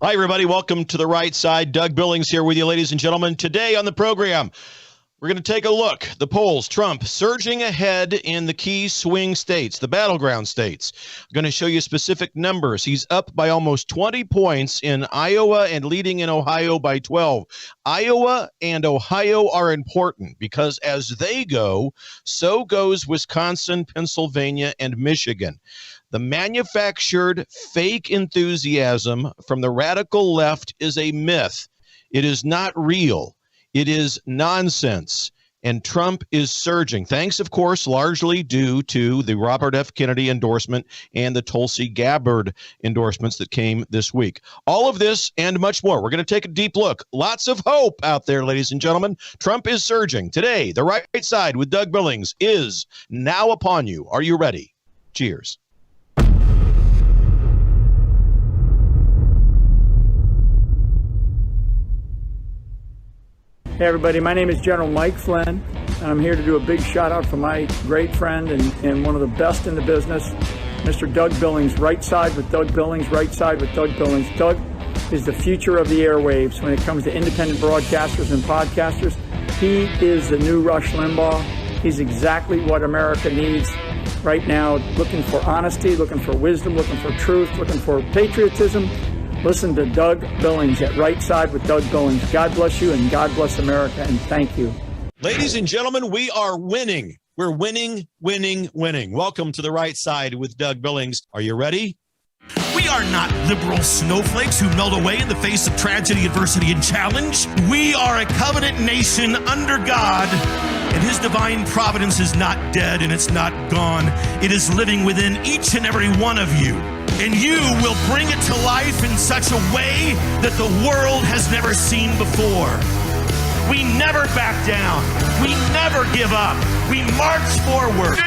Hi, everybody. Welcome to The Right Side. Doug Billings here with you, ladies and gentlemen. Today on the program, we're going to take a look. The polls, Trump surging ahead in the key swing states, the Battleground States. I'm going to show you specific numbers. He's up by almost 20 points in Iowa and leading in Ohio by 12. Iowa and Ohio are important because as they go, so goes Wisconsin, Pennsylvania, and Michigan. The manufactured fake enthusiasm from the radical left is a myth. It is not real. It is nonsense. And Trump is surging. Thanks, of course, largely due to the Robert F. Kennedy endorsement and the Tulsi Gabbard endorsements that came this week. All of this and much more. We're going to take a deep look. Lots of hope out there, ladies and gentlemen. Trump is surging. Today, The Right Side with Doug Billings is now upon you. Are you ready? Cheers. Hey everybody, my name is General Mike Flynn, and I'm here to do a big shout out for my great friend and one of the best in the business, Mr. Doug Billings. Right side with Doug Billings, right side with Doug Billings. Doug is the future of the airwaves when it comes to independent broadcasters and podcasters. He is the new Rush Limbaugh. He's exactly what America needs right now, looking for honesty, looking for wisdom, looking for truth, looking for patriotism. Listen to Doug Billings at Right Side with Doug Billings. God bless you and God bless America, and thank you. Ladies and gentlemen, we are winning. We're winning, winning, winning. Welcome to The Right Side with Doug Billings. Are you ready? We are not liberal snowflakes who melt away in the face of tragedy, adversity, and challenge. We are a covenant nation under God, and his divine providence is not dead and it's not gone. It is living within each and every one of you. And you will bring it to life in such a way that the world has never seen before. We never back down. We never give up. We march forward.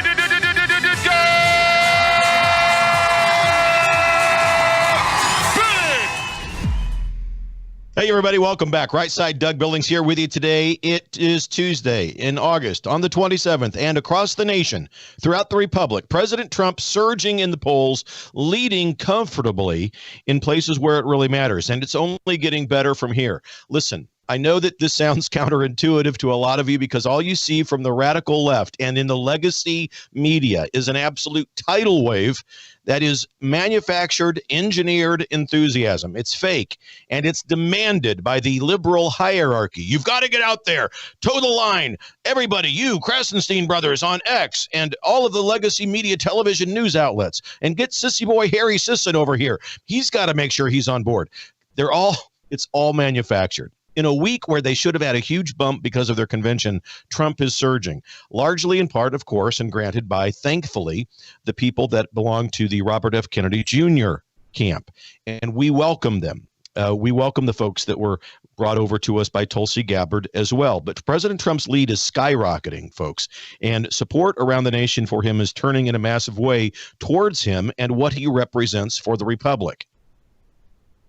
Hey, everybody. Welcome back. Right Side, Doug Billings here with you today. It is Tuesday in August on the 27th, and across the nation, throughout the Republic, President Trump surging in the polls, leading comfortably in places where it really matters. And it's only getting better from here. Listen, I know that this sounds counterintuitive to a lot of you because all you see from the radical left and in the legacy media is an absolute tidal wave that is manufactured, engineered enthusiasm. It's fake, and it's demanded by the liberal hierarchy. You've got to get out there, toe the line. Everybody, you, Krasenstein brothers on X, and all of the legacy media television news outlets, and get sissy boy Harry Sisson over here. He's got to make sure he's on board. It's all manufactured. In a week where they should have had a huge bump because of their convention, Trump is surging, largely in part, of course, and granted by, thankfully, the people that belong to the Robert F. Kennedy Jr. camp. And we welcome them. We welcome the folks that were brought over to us by Tulsi Gabbard as well. But President Trump's lead is skyrocketing, folks, and support around the nation for him is turning in a massive way towards him and what he represents for the Republic.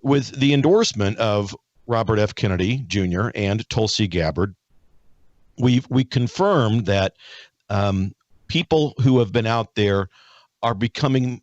With the endorsement of Robert F. Kennedy Jr. and Tulsi Gabbard, we confirmed that people who have been out there are becoming,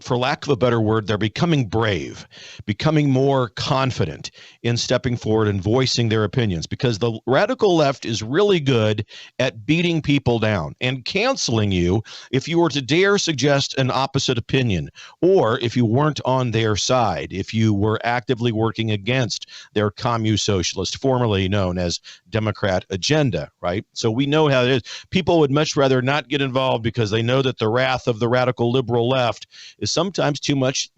for lack of a better word, they're becoming brave, becoming more confident in stepping forward and voicing their opinions, because the radical left is really good at beating people down and canceling you if you were to dare suggest an opposite opinion, or if you weren't on their side, if you were actively working against their commu-socialist, formerly known as Democrat agenda, right? So we know how it is. People would much rather not get involved because they know that the wrath of the radical liberal left is sometimes too much,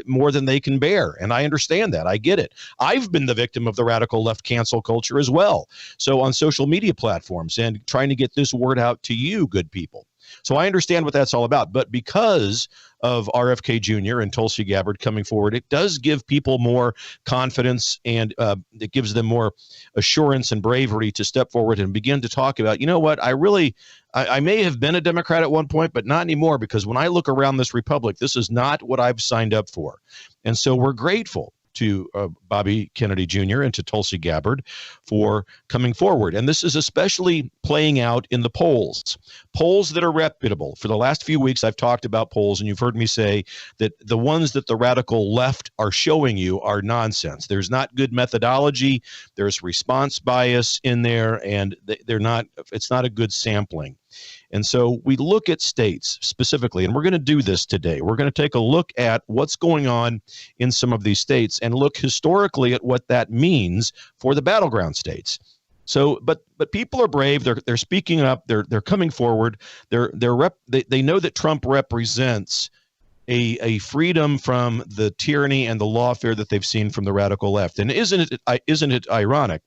more than they can bear. And I understand that. I get it. I've been the victim of the radical left cancel culture as well. So on social media platforms and trying to get this word out to you, good people. So I understand what that's all about. But because of RFK Jr. and Tulsi Gabbard coming forward, it does give people more confidence, and it gives them more assurance and bravery to step forward and begin to talk about, you know what, I may have been a Democrat at one point, but not anymore, because when I look around this republic, this is not what I've signed up for. And so we're grateful. to Bobby Kennedy Jr. and to Tulsi Gabbard for coming forward. And this is especially playing out in the polls that are reputable. For the last few weeks, I've talked about polls, and you've heard me say that the ones that the radical left are showing you are nonsense. There's not good methodology. There's response bias in there, and it's not a good sampling. And so we look at states specifically, and we're going to do this today. We're going to take a look at what's going on in some of these states and look historically at what that means for the battleground states. So, but people are brave. They're speaking up. They're coming forward. They know that Trump represents a freedom from the tyranny and the lawfare that they've seen from the radical left. And isn't it ironic?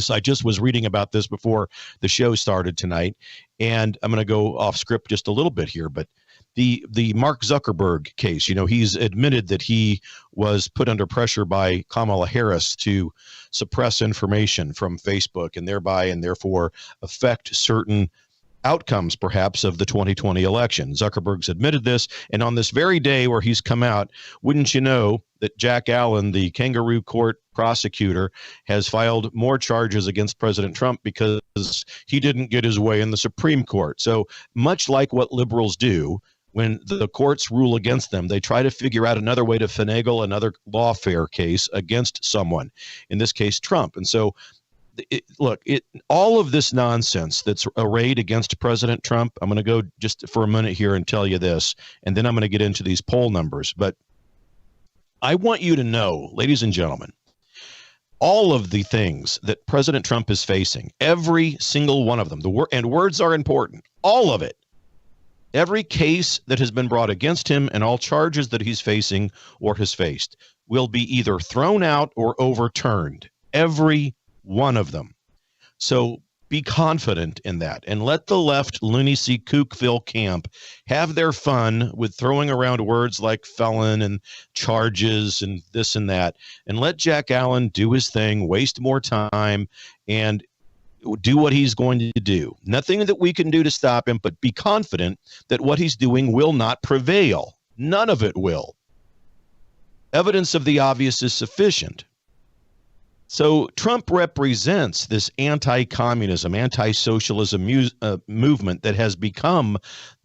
I just was reading about this before the show started tonight, and I'm going to go off script just a little bit here, but the Mark Zuckerberg case, he's admitted that he was put under pressure by Kamala Harris to suppress information from Facebook and therefore affect certain outcomes, perhaps, of the 2020 election. Zuckerberg's admitted this, and on this very day where he's come out, wouldn't you know that Jack Allen, the kangaroo court prosecutor, has filed more charges against President Trump because he didn't get his way in the Supreme Court. So much like what liberals do, when the courts rule against them, they try to figure out another way to finagle another lawfare case against someone, in this case, Trump. And so all of this nonsense that's arrayed against President Trump, I'm going to go just for a minute here and tell you this, and then I'm going to get into these poll numbers. But I want you to know, ladies and gentlemen, all of the things that President Trump is facing, every single one of them, and words are important, all of it, every case that has been brought against him and all charges that he's facing or has faced will be either thrown out or overturned. Every one of them. So be confident in that and let the left lunacy kookville camp have their fun with throwing around words like felon and charges and this and that, and let Jack Allen do his thing, waste more time, and do what he's going to do. Nothing that we can do to stop him, but be confident that what he's doing will not prevail. None of it will. Evidence of the obvious is sufficient. So Trump represents this anti-communism, anti-socialism movement that has become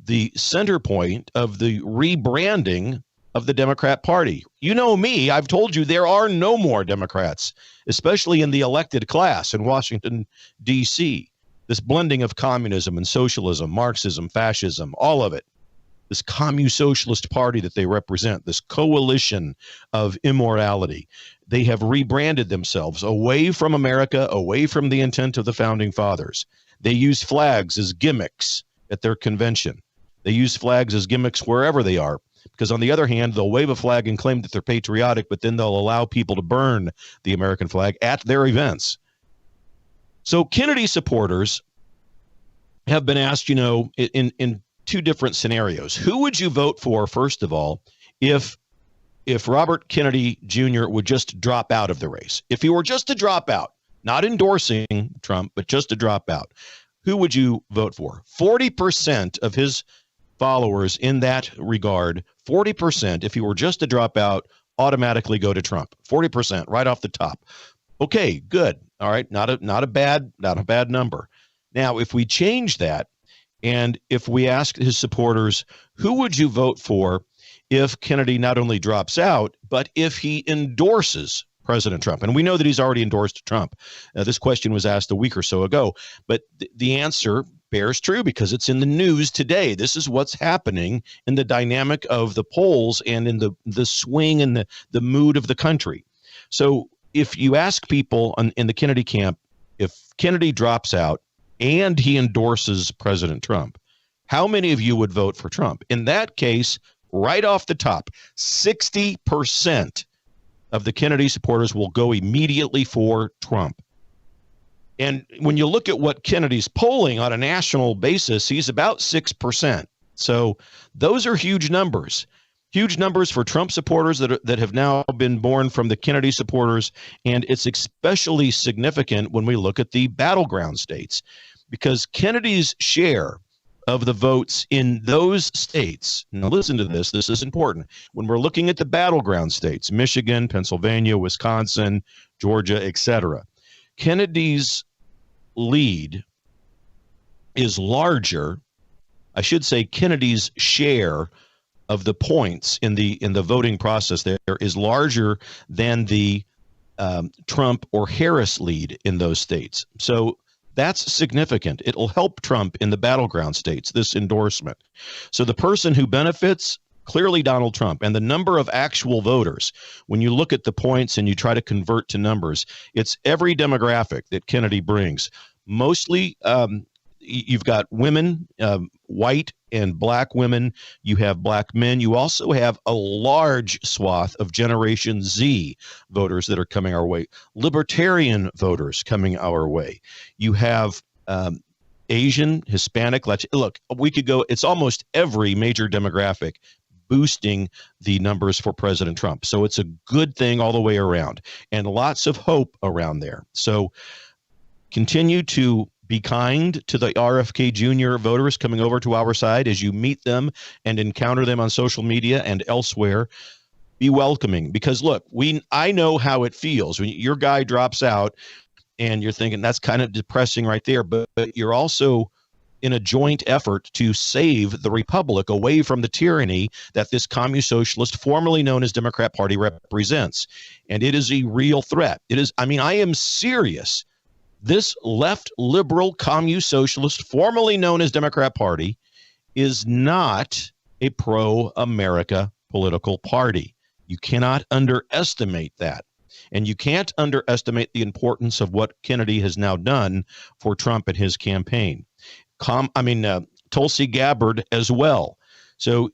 the center point of the rebranding of the Democrat Party. You know me, I've told you there are no more Democrats, especially in the elected class in Washington, D.C. This blending of communism and socialism, Marxism, fascism, all of it. This commu-socialist party that they represent, this coalition of immorality. They have rebranded themselves away from America, away from the intent of the founding fathers. They use flags as gimmicks at their convention. They use flags as gimmicks wherever they are, because on the other hand, they'll wave a flag and claim that they're patriotic, but then they'll allow people to burn the American flag at their events. So Kennedy supporters have been asked, in two different scenarios. Who would you vote for, first of all, if Robert Kennedy Jr. would just drop out of the race? If he were just to drop out, not endorsing Trump, but just to drop out, who would you vote for? 40% of his followers in that regard, 40%, if he were just to drop out, automatically go to Trump. 40% right off the top. Okay, good. All right, not a bad number. Now, if we change that, and if we ask his supporters, who would you vote for if Kennedy not only drops out, but if he endorses President Trump? And we know that he's already endorsed Trump. This question was asked a week or so ago, but the answer bears true because it's in the news today. This is what's happening in the dynamic of the polls and in the swing and the mood of the country. So if you ask people in the Kennedy camp, if Kennedy drops out and he endorses President Trump, how many of you would vote for Trump? In that case, right off the top, 60% of the Kennedy supporters will go immediately for Trump. And when you look at what Kennedy's polling on a national basis, he's about 6%. So those are huge numbers. Huge numbers for Trump supporters that have now been born from the Kennedy supporters. And it's especially significant when we look at the battleground states, because Kennedy's share of the votes in those states, now listen to this, this is important. When we're looking at the battleground states, Michigan, Pennsylvania, Wisconsin, Georgia, etc., Kennedy's lead is larger. I should say Kennedy's share of the points in the voting process there is larger than the Trump or Harris lead in those states. So that's significant. It'll help Trump in the battleground states, this endorsement. So the person who benefits, clearly Donald Trump. And the number of actual voters, when you look at the points and you try to convert to numbers, it's every demographic that Kennedy brings. Mostly you've got women, white and black women. You have black men. You also have a large swath of Generation Z voters that are coming our way. Libertarian voters coming our way. You have Asian, Hispanic, look, we could go, it's almost every major demographic boosting the numbers for President Trump. So it's a good thing all the way around, and lots of hope around there. So continue to be kind to the RFK Jr. voters coming over to our side as you meet them and encounter them on social media and elsewhere. Be welcoming, because look, I know how it feels when your guy drops out and you're thinking that's kind of depressing right there, but you're also in a joint effort to save the republic away from the tyranny that this commune socialist, formerly known as Democrat Party, represents. And it is a real threat. It is, I mean, I am serious. This left liberal commune socialist, formerly known as Democrat Party, is not a pro-America political party. You cannot underestimate that. And you can't underestimate the importance of what Kennedy has now done for Trump and his campaign. Tulsi Gabbard as well. So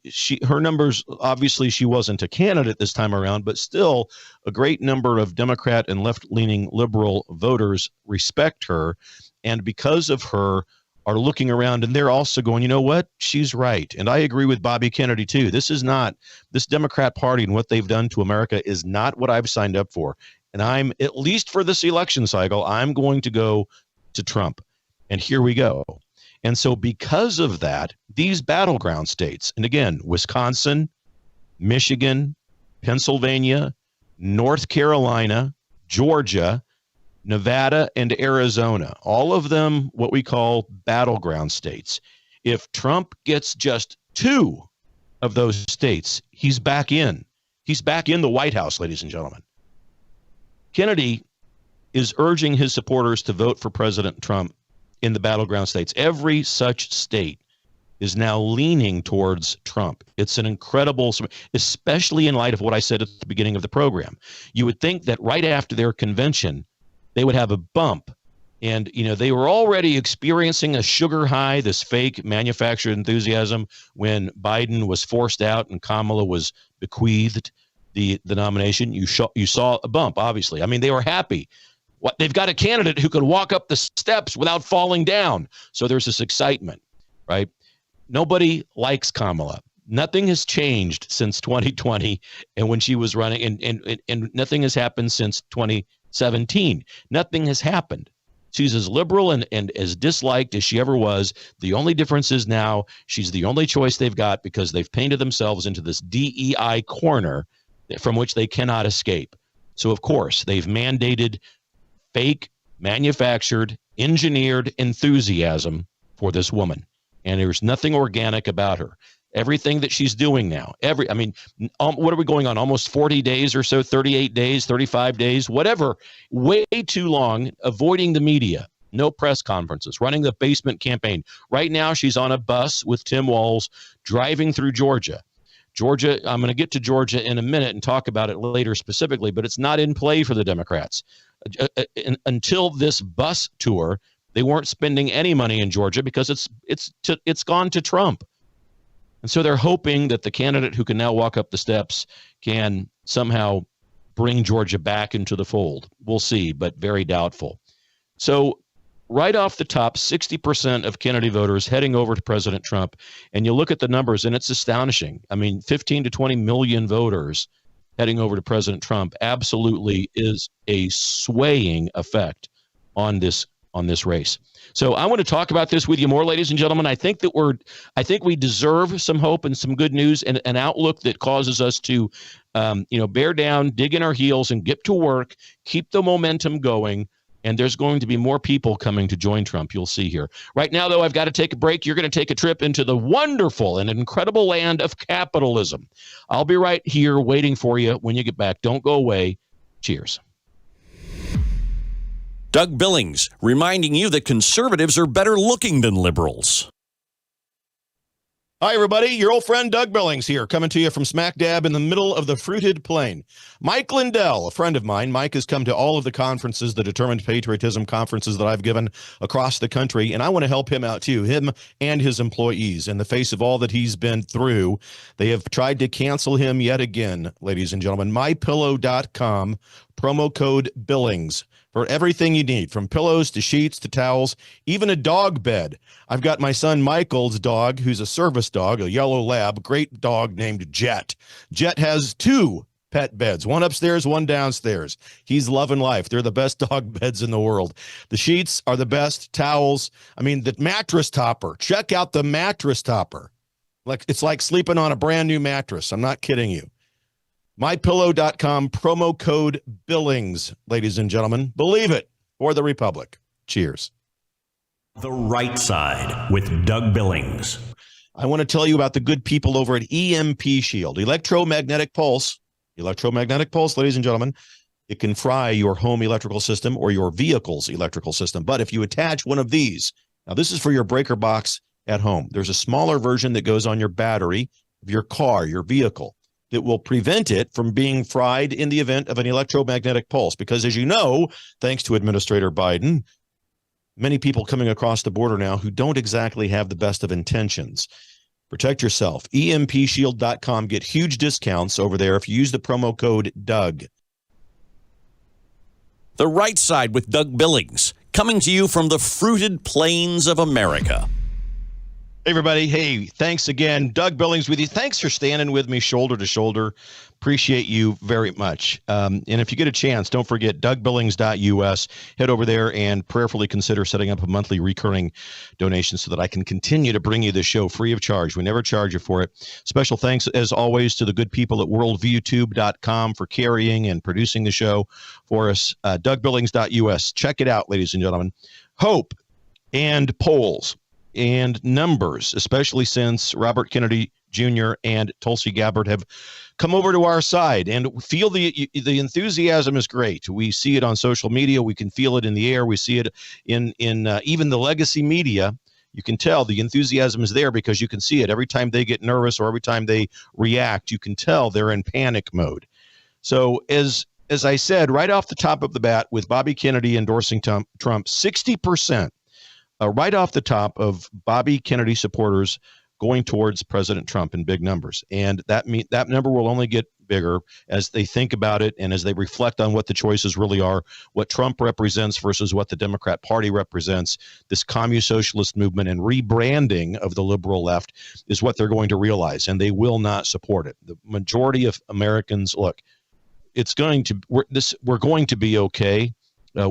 her numbers, obviously she wasn't a candidate this time around, but still a great number of Democrat and left-leaning liberal voters respect her. And because of her, are looking around and they're also going, you know what? She's right. And I agree with Bobby Kennedy too. This Democrat Party and what they've done to America is not what I've signed up for. And I'm, at least for this election cycle, I'm going to go to Trump. And here we go. And so because of that, these battleground states, and again, Wisconsin, Michigan, Pennsylvania, North Carolina, Georgia, Nevada, and Arizona, all of them what we call battleground states. If Trump gets just 2 of those states, he's back in. He's back in the White House, ladies and gentlemen. Kennedy is urging his supporters to vote for President Trump in the battleground states. Every such state is now leaning towards Trump. It's an incredible, especially in light of what I said at the beginning of the program. You would think that right after their convention, they would have a bump. And, you know, they were already experiencing a sugar high, this fake manufactured enthusiasm when Biden was forced out and Kamala was bequeathed the nomination. You saw a bump, obviously. I mean, they were happy. They've got a candidate who could walk up the steps without falling down. So there's this excitement, right? Nobody likes Kamala. Nothing has changed since 2020 and when she was running, and nothing has happened since 2017. Nothing has happened. She's as liberal and as disliked as she ever was. The only difference is now she's the only choice they've got because they've painted themselves into this DEI corner from which they cannot escape. So, of course, they've mandated fake, manufactured, engineered enthusiasm for this woman. And there's nothing organic about her. Everything that she's doing now, what are we going on? Almost 40 days or so, 38 days, 35 days, whatever. Way too long, avoiding the media. No press conferences, running the basement campaign. Right now, she's on a bus with Tim Walz driving through Georgia. I'm going to get to Georgia in a minute and talk about it later specifically, but it's not in play for the Democrats. Until this bus tour, they weren't spending any money in Georgia because it's gone to Trump. And so they're hoping that the candidate who can now walk up the steps can somehow bring Georgia back into the fold. We'll see, but very doubtful. So right off the top, 60% of Kennedy voters heading over to President Trump. And you look at the numbers, and it's astonishing. I mean, 15 to 20 million voters heading over to President Trump absolutely is a swaying effect on this on this race. So I want to talk about this with you more, ladies and gentlemen. I think we deserve some hope and some good news and an outlook that causes us to, bear down, dig in our heels, and get to work, keep the momentum going. And there's going to be more people coming to join Trump. You'll see here. Right now, though, I've got to take a break. You're going to take a trip into the wonderful and incredible land of capitalism. I'll be right here waiting for you when you get back. Don't go away. Cheers. Doug Billings, reminding you that conservatives are better looking than liberals. Hi, everybody. Your old friend Doug Billings here, coming to you from smack dab in the middle of the fruited plain. Mike Lindell, a friend of mine. Mike has come to all of the conferences, the Determined Patriotism conferences that I've given across the country, and I want to help him out too, him and his employees. In the face of all that he's been through, they have tried to cancel him yet again, ladies and gentlemen. MyPillow.com, promo code Billings. For everything you need, from pillows to sheets to towels, even a dog bed. I've got my son Michael's dog, who's a service dog, a yellow lab, great dog named Jet. Jet has 2 pet beds, one upstairs, one downstairs. He's loving life. They're the best dog beds in the world. The sheets are the best, towels. I mean, the mattress topper. Check out the mattress topper. It's like sleeping on a brand new mattress. I'm not kidding you. MyPillow.com, promo code Billings, ladies and gentlemen. Believe it, for the Republic. Cheers. The Right Side with Doug Billings. I want to tell you about the good people over at EMP Shield, electromagnetic pulse. Electromagnetic pulse, ladies and gentlemen. It can fry your home electrical system or your vehicle's electrical system. But if you attach one of these, now this is for your breaker box at home. There's a smaller version that goes on your battery of your car, your vehicle, that will prevent it from being fried in the event of an electromagnetic pulse. Because as you know, thanks to Administrator Biden, many people coming across the border now who don't exactly have the best of intentions. Protect yourself. EMPshield.com. Get huge discounts over there if you use the promo code Doug. The Right Side with Doug Billings, coming to you from the fruited plains of America. Hey, everybody. Hey, thanks again. Doug Billings with you. Thanks for standing with me shoulder to shoulder. Appreciate you very much. And if you get a chance, don't forget DougBillings.us. Head over there and prayerfully consider setting up a monthly recurring donation so that I can continue to bring you this show free of charge. We never charge you for it. Special thanks, as always, to the good people at worldviewtube.com for carrying and producing the show for us. DougBillings.us. Check it out, ladies and gentlemen. Hope and polls and numbers, especially since Robert Kennedy Jr. and Tulsi Gabbard have come over to our side, and feel the enthusiasm is great. We see it on social media. We can feel it in the air. We see it in even the legacy media. You can tell the enthusiasm is there because you can see it every time they get nervous or every time they react. You can tell they're in panic mode. So as I said, right off the top of the bat, with Bobby Kennedy endorsing Trump, 60%. Right off the top of Bobby Kennedy supporters going towards President Trump in big numbers. And that number will only get bigger as they think about it and as they reflect on what the choices really are, what Trump represents versus what the Democrat Party represents. This communist-socialist movement and rebranding of the liberal left is what they're going to realize, and they will not support it. The majority of Americans, look, we're going to be okay.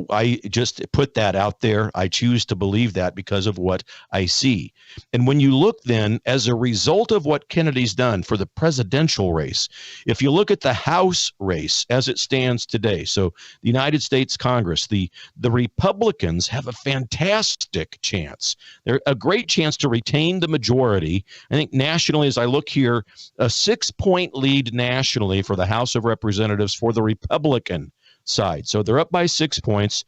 I just put that out there. I choose to believe that because of what I see. And when you look then, as a result of what Kennedy's done for the presidential race, if you look at the House race as it stands today, so the United States Congress, the Republicans have a fantastic chance. They're a great chance to retain the majority. I think nationally, as I look here, a 6-point lead nationally for the House of Representatives for the Republican side. So they're up by 6 points.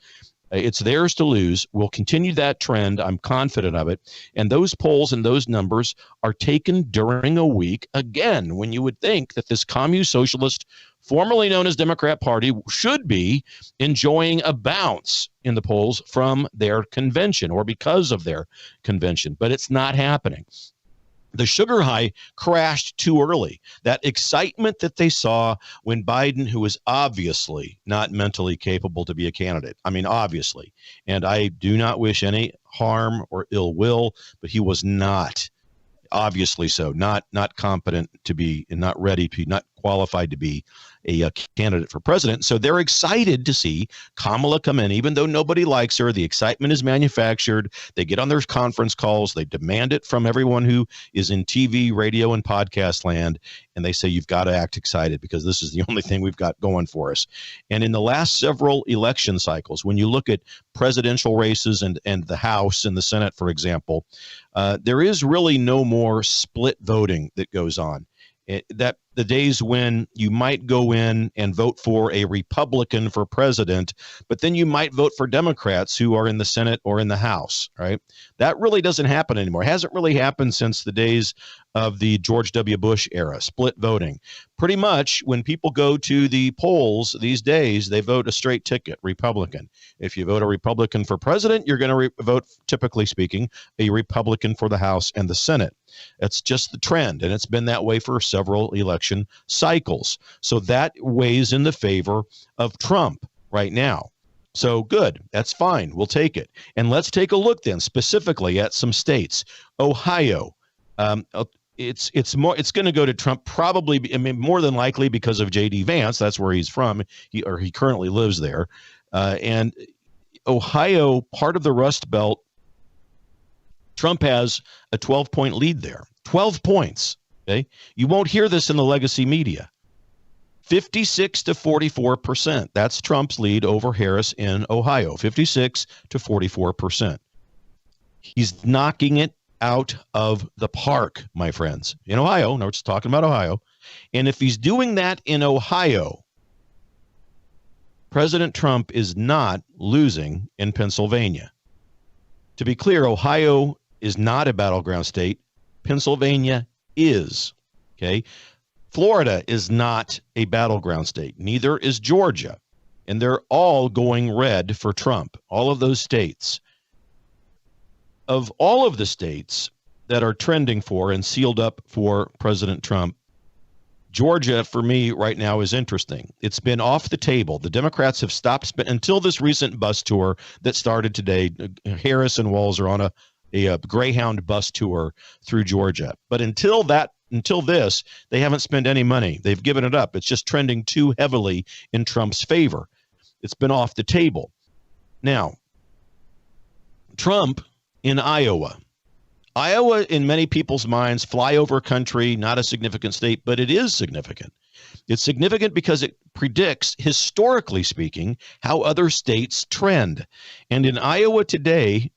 It's theirs to lose. We'll continue that trend. I'm confident of it. And those polls and those numbers are taken during a week, again, when you would think that this communist socialist, formerly known as Democrat Party, should be enjoying a bounce in the polls from their convention or because of their convention. But it's not happening. The sugar high crashed too early. That excitement that they saw when Biden, who was obviously not mentally capable to be a candidate, I mean, obviously, and I do not wish any harm or ill will, but he was not, obviously so, not competent to be, and not ready to be, not qualified to be a candidate for president. So they're excited to see Kamala come in, even though nobody likes her. The excitement is manufactured. They get on their conference calls. They demand it from everyone who is in TV, radio, and podcast land. And they say, you've got to act excited because this is the only thing we've got going for us. And in the last several election cycles, when you look at presidential races and the House and the Senate, for example, there is really no more split voting that goes on. That the days when you might go in and vote for a Republican for president, but then you might vote for Democrats who are in the Senate or in the House, right? That really doesn't happen anymore. It hasn't really happened since the days of the George W. Bush era, split voting. Pretty much when people go to the polls these days, they vote a straight ticket, Republican. If you vote a Republican for president, you're going to vote, typically speaking, a Republican for the House and the Senate. That's just the trend, and it's been that way for several election cycles. So that weighs in the favor of Trump right now. So good, that's fine, we'll take it. And let's take a look then specifically at some states. Ohio, it's going to go to Trump probably, I mean, more than likely because of J.D. Vance. That's where he's from. He currently lives there. And Ohio, part of the Rust Belt, Trump has a 12-point lead there. 12 points. Okay, you won't hear this in the legacy media. 56 to 44%. That's Trump's lead over Harris in Ohio. 56 to 44%. He's knocking it out of the park, my friends, in Ohio. Now we're just talking about Ohio. And if he's doing that in Ohio, President Trump is not losing in Pennsylvania. To be clear, Ohio is not a battleground state. Pennsylvania is. Okay. Florida is not a battleground state. Neither is Georgia. And they're all going red for Trump. All of those states. Of all of the states that are trending for and sealed up for President Trump, Georgia, for me right now, is interesting. It's been off the table. The Democrats have stopped until this recent bus tour that started today. Harris and Walz are on a Greyhound bus tour through Georgia. But until this, they haven't spent any money. They've given it up. It's just trending too heavily in Trump's favor. It's been off the table. Now, Trump in Iowa. Iowa, in many people's minds, flyover country, not a significant state, but it is significant. It's significant because it predicts, historically speaking, how other states trend. And in Iowa today,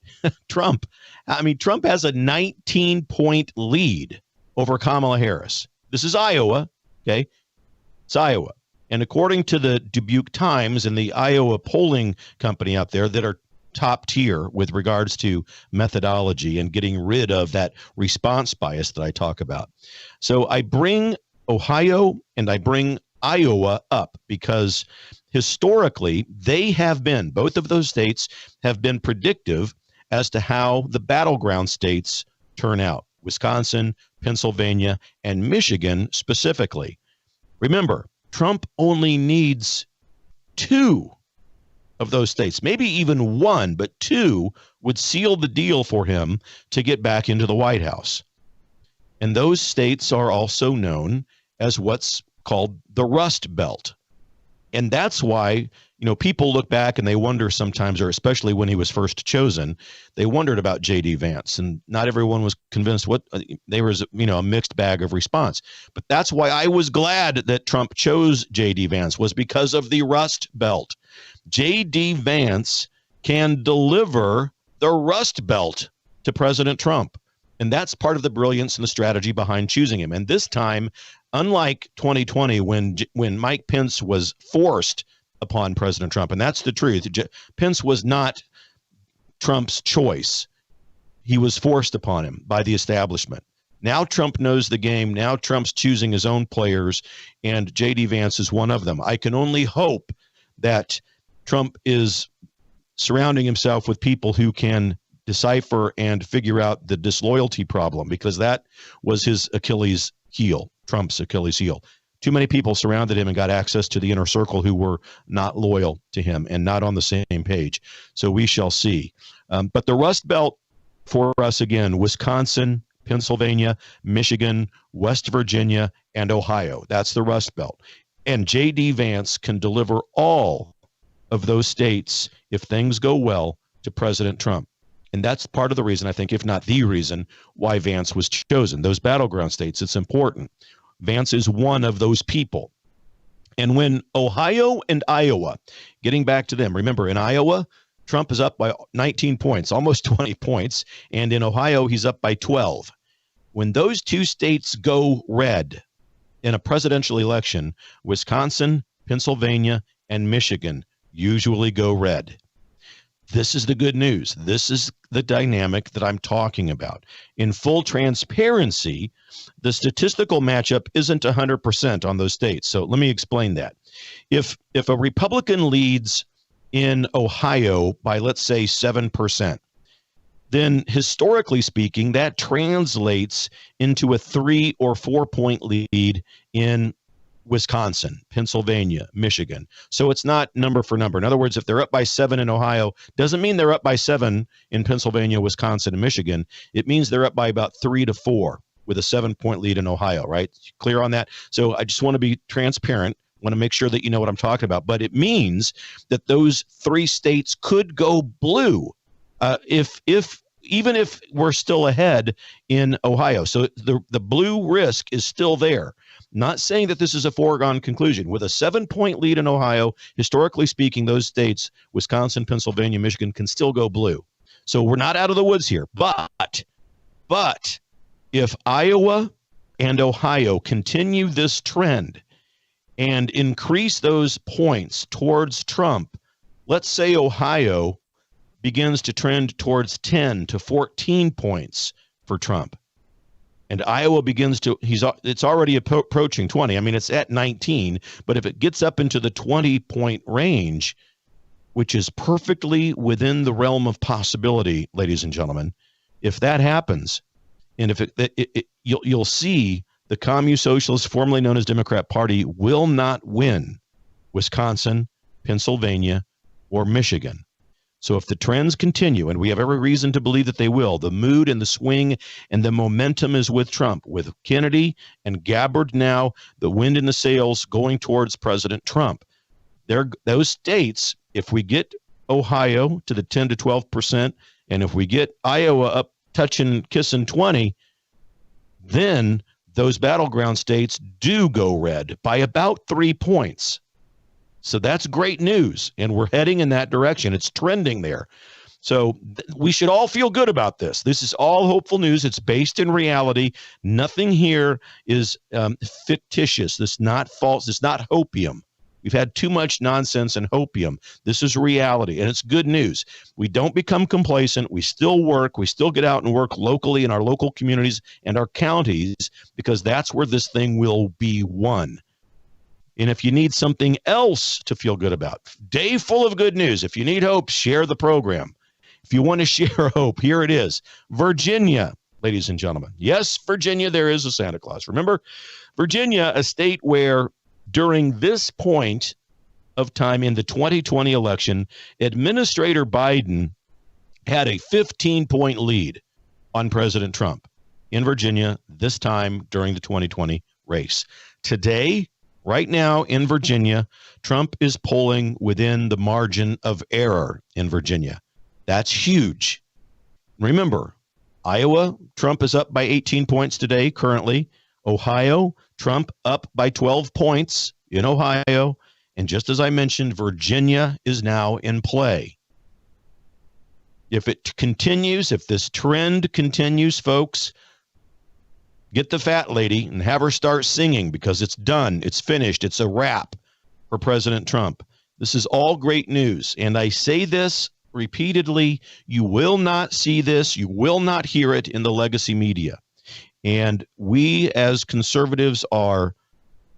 Trump has a 19-point lead over Kamala Harris. This is Iowa, okay? It's Iowa. And according to the Dubuque Times and the Iowa polling company out there that are top tier with regards to methodology and getting rid of that response bias that I talk about. So I bring Ohio and I bring Iowa up because historically they have been, both of those states have been predictive as to how the battleground states turn out. Wisconsin, Pennsylvania, and Michigan specifically. Remember, Trump only needs 2 of those states, maybe even 1, but 2 would seal the deal for him to get back into the White House. And those states are also known as what's called the Rust Belt. And that's why, people look back and they wonder sometimes, or especially when he was first chosen, they wondered about J.D. Vance, and not everyone was convinced there was, a mixed bag of response. But that's why I was glad that Trump chose J.D. Vance, was because of the Rust Belt. J.D. Vance can deliver the Rust Belt to President Trump. And that's part of the brilliance and the strategy behind choosing him. And this time, unlike 2020, when Mike Pence was forced upon President Trump, and that's the truth, Pence was not Trump's choice. He was forced upon him by the establishment. Now Trump knows the game. Now Trump's choosing his own players, and J.D. Vance is one of them. I can only hope that Trump is surrounding himself with people who can decipher and figure out the disloyalty problem, because that was his Achilles heel, Trump's Achilles heel. Too many people surrounded him and got access to the inner circle who were not loyal to him and not on the same page. So we shall see. But the Rust Belt for us, again, Wisconsin, Pennsylvania, Michigan, West Virginia, and Ohio. That's the Rust Belt. And J.D. Vance can deliver all of those states, if things go well, to President Trump. And that's part of the reason, I think, if not the reason, why Vance was chosen. Those battleground states, it's important. Vance is one of those people. And when Ohio and Iowa, getting back to them, remember, in Iowa, Trump is up by 19 points, almost 20 points. And in Ohio, he's up by 12. When those two states go red in a presidential election, Wisconsin, Pennsylvania, and Michigan usually go red. This is the good news. This is the dynamic that I'm talking about. In full transparency, the statistical matchup isn't 100% on those states. So let me explain that. If a Republican leads in Ohio by, let's say, 7%, then historically speaking, that translates into a 3 or 4 point lead in Wisconsin, Pennsylvania, Michigan. So it's not number for number. In other words, if they're up by 7 in Ohio, doesn't mean they're up by 7 in Pennsylvania, Wisconsin, and Michigan. It means they're up by about 3 to 4 with a 7-point lead in Ohio, right? Clear on that? So I just want to be transparent. Want to make sure that you know what I'm talking about. But it means that those 3 states could go blue even if we're still ahead in Ohio. So the blue risk is still there. Not saying that this is a foregone conclusion. With a 7-point lead in Ohio, historically speaking, those states, Wisconsin, Pennsylvania, Michigan, can still go blue. So we're not out of the woods here. But if Iowa and Ohio continue this trend and increase those points towards Trump, let's say Ohio begins to trend towards 10 to 14 points for Trump. And Iowa begins to, it's already approaching 20. I mean, it's at 19, but if it gets up into the 20-point range, which is perfectly within the realm of possibility, ladies and gentlemen, if that happens, and if you'll see the Commune Socialist, formerly known as Democrat Party, will not win Wisconsin, Pennsylvania, or Michigan. So if the trends continue, and we have every reason to believe that they will, the mood and the swing and the momentum is with Trump, with Kennedy and Gabbard now, the wind in the sails going towards President Trump. Those states, if we get Ohio to the 10 to 12%, and if we get Iowa up touching, kissing 20, then those battleground states do go red by about 3 points. So that's great news, and we're heading in that direction. It's trending there. So we should all feel good about this. This is all hopeful news. It's based in reality. Nothing here is fictitious. This is not false. It's not hopium. We've had too much nonsense and hopium. This is reality, and it's good news. We don't become complacent. We still work. We still get out and work locally in our local communities and our counties, because that's where this thing will be won. And if you need something else to feel good about, day full of good news. If you need hope, share the program. If you want to share hope, here it is. Virginia, ladies and gentlemen. Yes, Virginia, there is a Santa Claus. Remember, Virginia, a state where during this point of time in the 2020 election, Administrator Biden had a 15-point lead on President Trump in Virginia, this time during the 2020 race. Today, right now in Virginia, Trump is polling within the margin of error in Virginia. That's huge. Remember, Iowa, Trump is up by 18 points today currently. Ohio, Trump up by 12 points in Ohio. And just as I mentioned, Virginia is now in play. If it continues, if this trend continues, folks, get the fat lady and have her start singing, because it's done. It's finished. It's a wrap for President Trump. This is all great news. And I say this repeatedly. You will not see this. You will not hear it in the legacy media. And we as conservatives are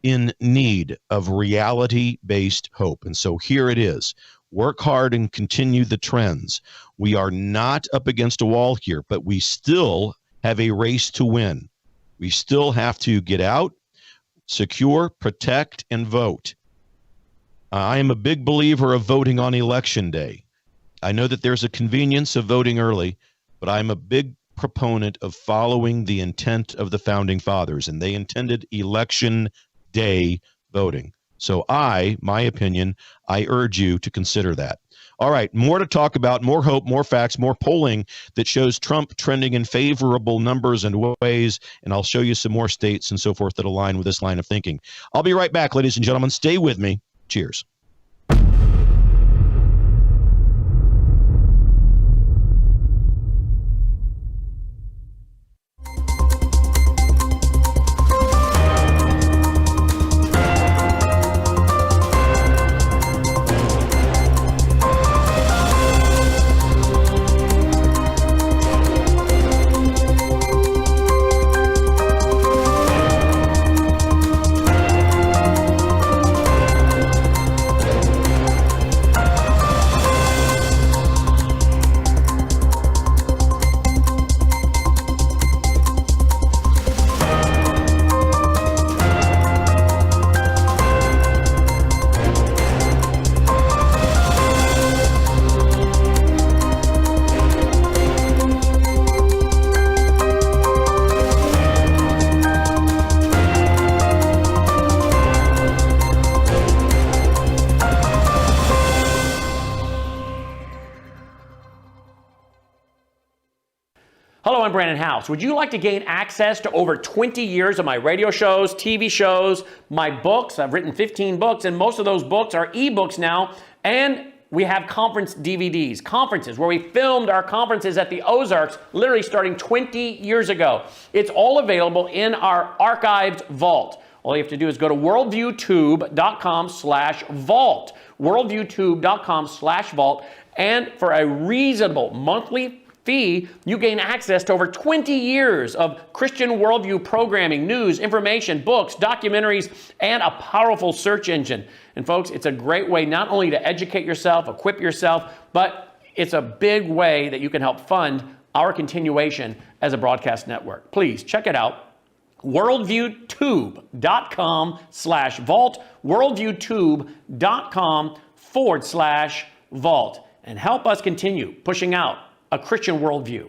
in need of reality-based hope. And so here it is. Work hard and continue the trends. We are not up against a wall here, but we still have a race to win. We still have to get out, secure, protect, and vote. I am a big believer of voting on Election Day. I know that there's a convenience of voting early, but I'm a big proponent of following the intent of the Founding Fathers, and they intended Election Day voting. So my opinion, I urge you to consider that. All right, more to talk about, more hope, more facts, more polling that shows Trump trending in favorable numbers and ways, and I'll show you some more states and so forth that align with this line of thinking. I'll be right back, ladies and gentlemen. Stay with me. Cheers. Hello, I'm Brandon House. Would you like to gain access to over 20 years of my radio shows, TV shows, my books? I've written 15 books, and most of those books are ebooks now. And we have conference DVDs, conferences where we filmed our conferences at the Ozarks, literally starting 20 years ago. It's all available in our archived vault. All you have to do is go to worldviewtube.com/vault, worldviewtube.com/vault, and for a reasonable monthly fee, you gain access to over 20 years of Christian worldview programming, news, information, books, documentaries, and a powerful search engine. And folks, it's a great way not only to educate yourself, equip yourself, but it's a big way that you can help fund our continuation as a broadcast network. Please check it out. worldviewtube.com/vault, worldviewtube.com/vault, and help us continue pushing out a Christian worldview.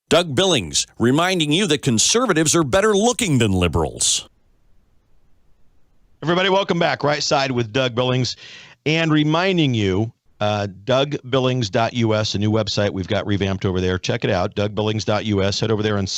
Doug Billings, reminding you that conservatives are better looking than liberals. Everybody, welcome back. Right Side with Doug Billings. And reminding you, DougBillings.us, a new website we've got revamped over there. Check it out, DougBillings.us. Head over there and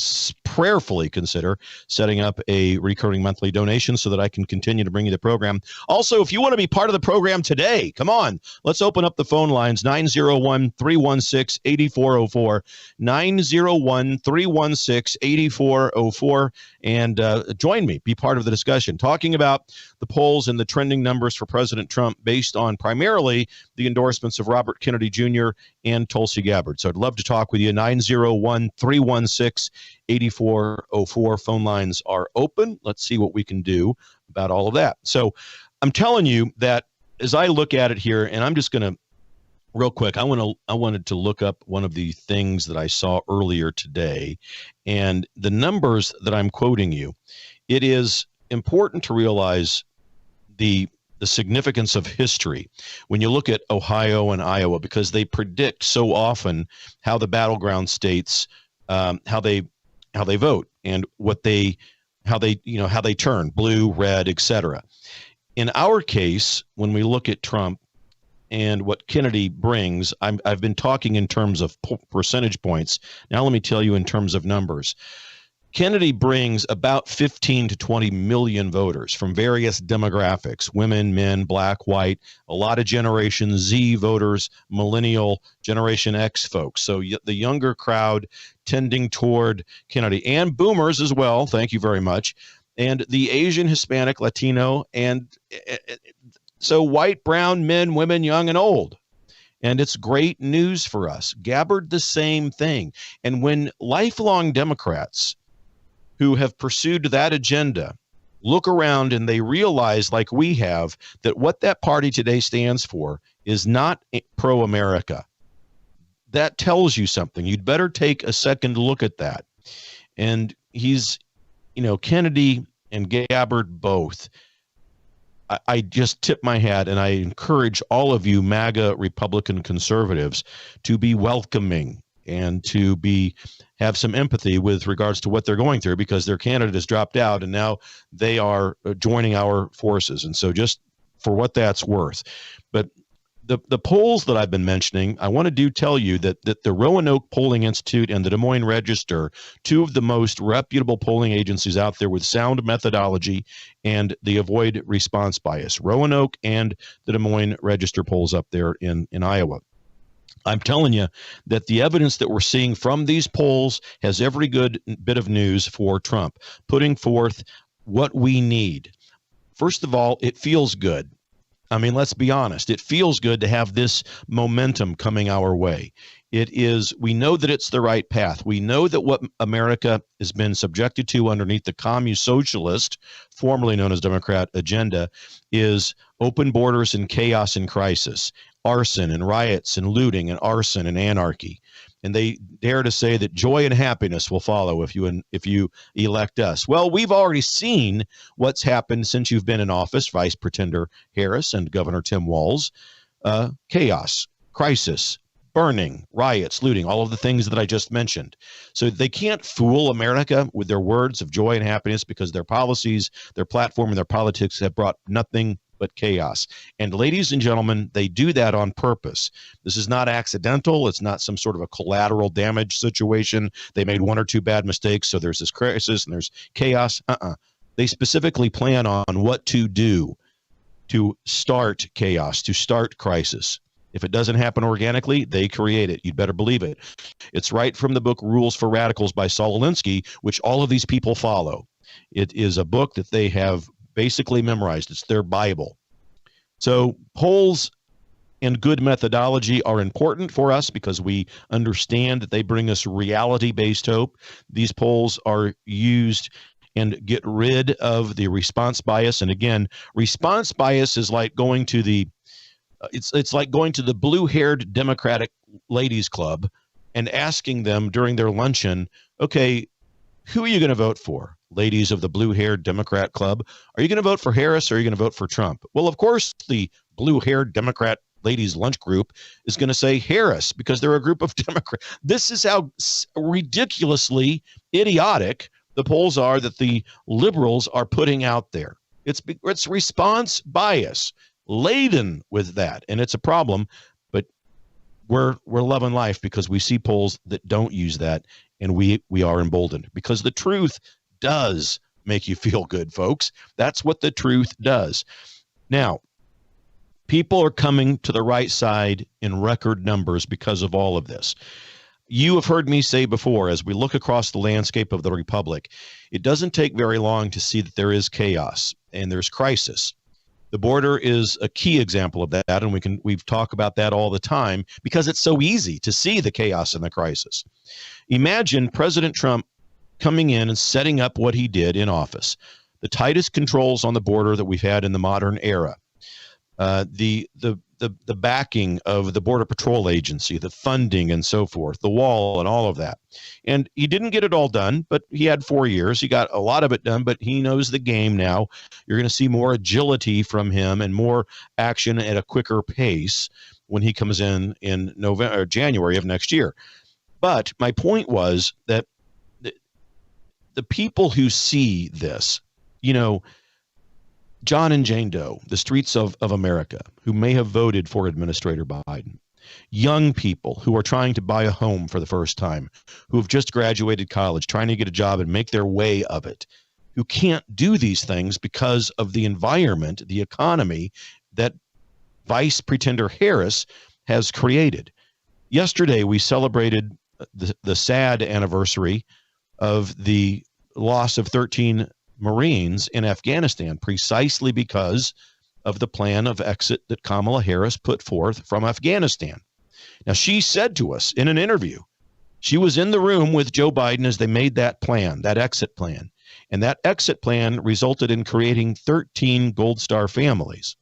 prayerfully consider setting up a recurring monthly donation so that I can continue to bring you the program. Also, if you want to be part of the program today, come on, let's open up the phone lines, 901-316-8404, 901-316-8404, and join me, be part of the discussion, talking about the polls and the trending numbers for President Trump based on primarily the endorsements of Robert Kennedy Jr. and Tulsi Gabbard. So I'd love to talk with you. 901-316-8404. Phone lines are open. Let's see what we can do about all of that. So I'm telling you that as I look at it here, and I'm just going to real quick, I wanted to look up one of the things that I saw earlier today, and the numbers that I'm quoting you. It is important to realize the significance of history when you look at Ohio and Iowa, because they predict so often how the battleground states, how they vote and how they turn blue, red, etc. In our case, when we look at Trump and what Kennedy brings, I've been talking in terms of percentage points. Now let me tell you in terms of numbers. Kennedy brings about 15 to 20 million voters from various demographics, women, men, black, white, a lot of Generation Z voters, millennial, Generation X folks. So the younger crowd tending toward Kennedy, and boomers as well, thank you very much, and the Asian, Hispanic, Latino, and so white, brown, men, women, young and old. And it's great news for us. Gabbard, the same thing. And when lifelong Democrats who have pursued that agenda look around and they realize, like we have, that what that party today stands for is not pro-America, that tells you something. You'd better take a second look at that. And he's, Kennedy and Gabbard both. I just tip my hat, and I encourage all of you MAGA Republican conservatives to be welcoming and to have some empathy with regards to what they're going through, because their candidate has dropped out and now they are joining our forces. And so just for what that's worth. But the polls that I've been mentioning, I want to tell you that the Roanoke Polling Institute and the Des Moines Register, two of the most reputable polling agencies out there with sound methodology and the avoid response bias, Roanoke and the Des Moines Register polls up there in Iowa. I'm telling you that the evidence that we're seeing from these polls has every good bit of news for Trump, putting forth what we need. First of all, it feels good. I mean, let's be honest. It feels good to have this momentum coming our way. We know that it's the right path. We know that what America has been subjected to underneath the communist-socialist, formerly known as Democrat, agenda is open borders and chaos and crisis, arson and riots and looting and arson and anarchy. And they dare to say that joy and happiness will follow if you elect us. Well, we've already seen what's happened since you've been in office, Vice Pretender Harris and Governor Tim Walz. Chaos, crisis, burning, riots, looting, all of the things that I just mentioned. So they can't fool America with their words of joy and happiness, because their policies, their platform, and their politics have brought nothing but chaos. And ladies and gentlemen, they do that on purpose. This is not accidental. It's not some sort of a collateral damage situation. They made one or two bad mistakes, so there's this crisis and there's chaos. They specifically plan on what to do to start chaos, to start crisis. If it doesn't happen organically, they create it. You'd better believe it. It's right from the book Rules for Radicals by Saul Alinsky, which all of these people follow. It is a book that they have basically memorized. It's their Bible. So polls and good methodology are important for us because we understand that they bring us reality-based hope. These polls are used and get rid of the response bias. And again, response bias is like going to the it's like going to the blue-haired Democratic ladies club and asking them during their luncheon, okay, who are you going to vote for? Ladies of the blue-haired Democrat club, are you going to vote for Harris or are you going to vote for Trump? Well, of course, the blue-haired Democrat ladies lunch group is going to say Harris because they're a group of Democrats. This is how ridiculously idiotic the polls are that the liberals are putting out there. It's response bias laden with that, and it's a problem. But we're loving life because we see polls that don't use that, and we are emboldened because the truth does make you feel good, folks. That's what the truth does. Now, people are coming to the right side in record numbers because of all of this. You have heard me say before, as we look across the landscape of the republic, it doesn't take very long to see that there is chaos and there's crisis. The border is a key example of that, and we've talked about that all the time because it's so easy to see the chaos and the crisis. Imagine President Trump coming in and setting up what he did in office, the tightest controls on the border that we've had in the modern era, the backing of the Border Patrol Agency, the funding and so forth, the wall and all of that. And he didn't get it all done, but he had 4 years. He got a lot of it done, but he knows the game now. You're going to see more agility from him and more action at a quicker pace when he comes in November or January of next year. But my point was that the people who see this, John and Jane Doe, the streets of America, who may have voted for Administrator Biden, young people who are trying to buy a home for the first time, who have just graduated college, trying to get a job and make their way of it, who can't do these things because of the environment, the economy that Vice Pretender Harris has created. Yesterday, we celebrated the sad anniversary of the loss of 13 Marines in Afghanistan, precisely because of the plan of exit that Kamala Harris put forth from Afghanistan. Now, she said to us in an interview, she was in the room with Joe Biden as they made that plan, that exit plan. And that exit plan resulted in creating 13 Gold Star families.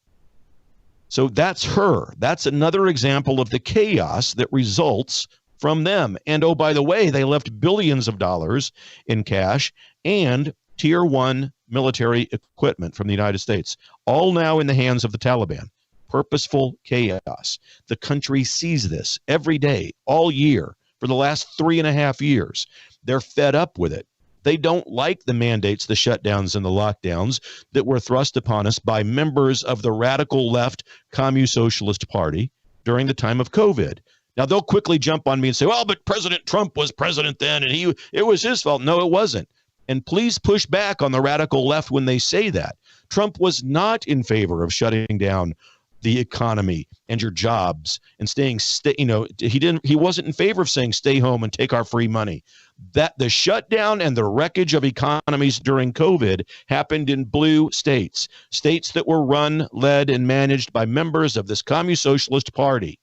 So that's her. That's another example of the chaos that results from them. And oh, by the way, they left billions of dollars in cash and Tier 1 military equipment from the United States, all now in the hands of the Taliban. Purposeful chaos. The country sees this every day, all year, for the last 3.5 years. They're fed up with it. They don't like the mandates, the shutdowns, and the lockdowns that were thrust upon us by members of the radical left Communist Socialist Party during the time of COVID. Now, they'll quickly jump on me and say, well, but President Trump was president then, and it was his fault. No, it wasn't. And please push back on the radical left when they say that. Trump was not in favor of shutting down the economy and your jobs and he wasn't in favor of saying stay home and take our free money. That the shutdown and the wreckage of economies during COVID happened in blue states that were run, led, and managed by members of this Communist Socialist Party,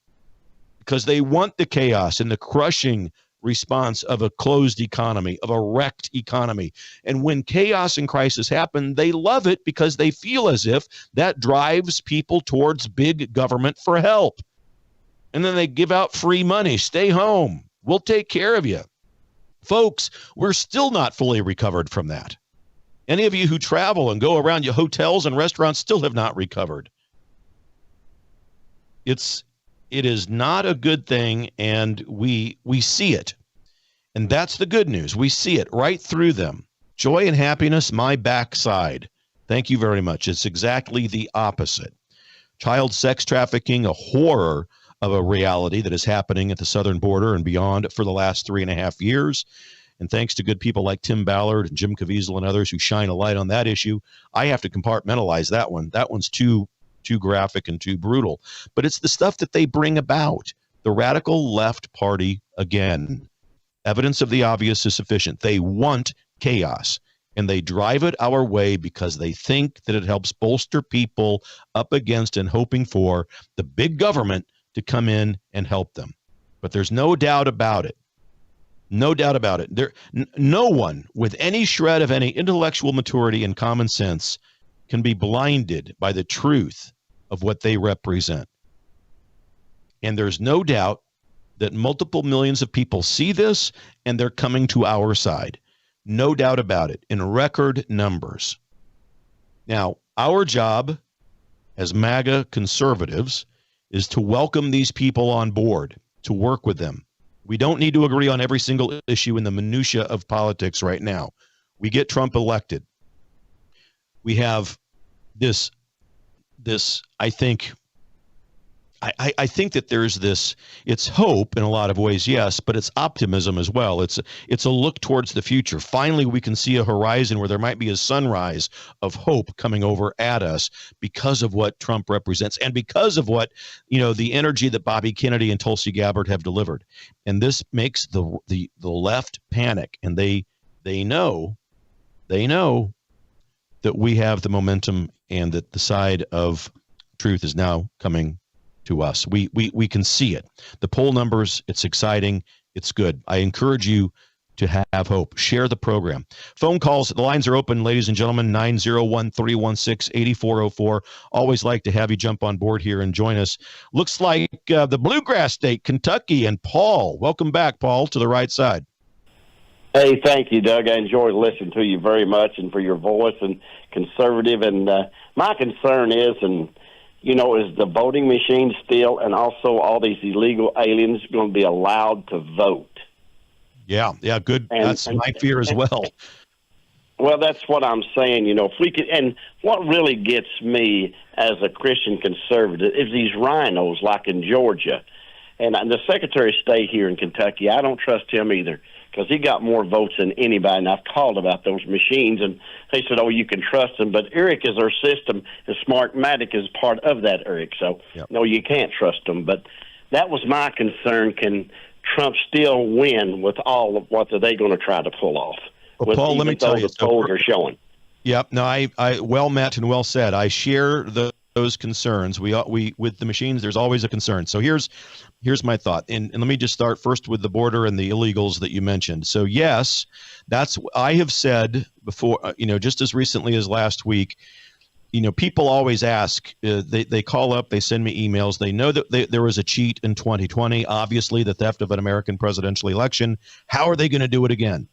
because they want the chaos and the crushing response of a closed economy, of a wrecked economy. And when chaos and crisis happen, they love it because they feel as if that drives people towards big government for help. And then they give out free money. Stay home. We'll take care of you. Folks, we're still not fully recovered from that. Any of you who travel and go around your hotels and restaurants still have not recovered. It is not a good thing, and we see it. And that's the good news. We see it right through them. Joy and happiness, my backside. Thank you very much. It's exactly the opposite. Child sex trafficking, a horror of a reality that is happening at the southern border and beyond for the last 3.5 years. And thanks to good people like Tim Ballard and Jim Caviezel and others who shine a light on that issue, I have to compartmentalize that one. That one's too graphic and too brutal. But it's the stuff that they bring about. The radical left party, again, evidence of the obvious is sufficient. They want chaos, and they drive it our way because they think that it helps bolster people up against and hoping for the big government to come in and help them. But there's no doubt about it. No doubt about it. No one with any shred of any intellectual maturity and common sense can be blinded by the truth of what they represent. And there's no doubt that multiple millions of people see this, and they're coming to our side. No doubt about it, in record numbers. Now, our job as MAGA conservatives is to welcome these people on board, to work with them. We don't need to agree on every single issue in the minutia of politics right now. We get Trump elected. We have this I think that there's this, it's hope in a lot of ways, yes, but it's optimism as well. It's a look towards the future. Finally, we can see a horizon where there might be a sunrise of hope coming over at us because of what Trump represents and because of what, the energy that Bobby Kennedy and Tulsi Gabbard have delivered. And this makes the left panic, and they know that we have the momentum and that the side of truth is now coming to us. We can see it. The poll numbers, it's exciting. It's good. I encourage you to have hope. Share the program. Phone calls, the lines are open, ladies and gentlemen, 901-316-8404. Always like to have you jump on board here and join us. Looks like the Bluegrass State, Kentucky, and Paul. Welcome back, Paul, to the right side. Hey, thank you, Doug. I enjoy listening to you very much and for your voice and conservative. And my concern is, is the voting machine still, and also all these illegal aliens going to be allowed to vote? Yeah, good. That's my fear as well. Well, that's what I'm saying. If we could, and what really gets me as a Christian conservative is these rhinos, like in Georgia, and the Secretary of State here in Kentucky. I don't trust him either, because he got more votes than anybody, and I've called about those machines, and they said, you can trust them. But Eric is our system, and Smartmatic is part of that, Eric. So, No, you can't trust them. But that was my concern. Can Trump still win with all of what are they going to try to pull off? Well, Paul, let me tell you. The polls are showing. Yep. No, I well met and well said. I share those concerns. We with the machines, there's always a concern. So here's my thought. And let me just start first with the border and the illegals that you mentioned. So yes, I have said before, just as recently as last week, people always ask, they call up, they send me emails. They know that there was a cheat in 2020, obviously the theft of an American presidential election. How are they going to do it again?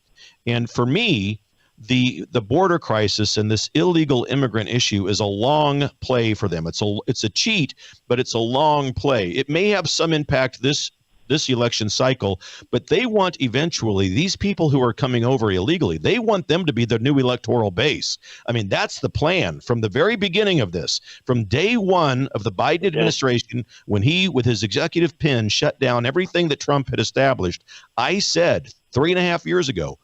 And for me, the border crisis and this illegal immigrant issue is a long play for them. It's a cheat, but it's a long play. It may have some impact this this election cycle, but they want eventually these people who are coming over illegally, they want them to be the new electoral base. I mean, that's the plan from the very beginning of this, from day one of the Biden administration, when he, with his executive pen, shut down everything that Trump had established. I said 3.5 years ago,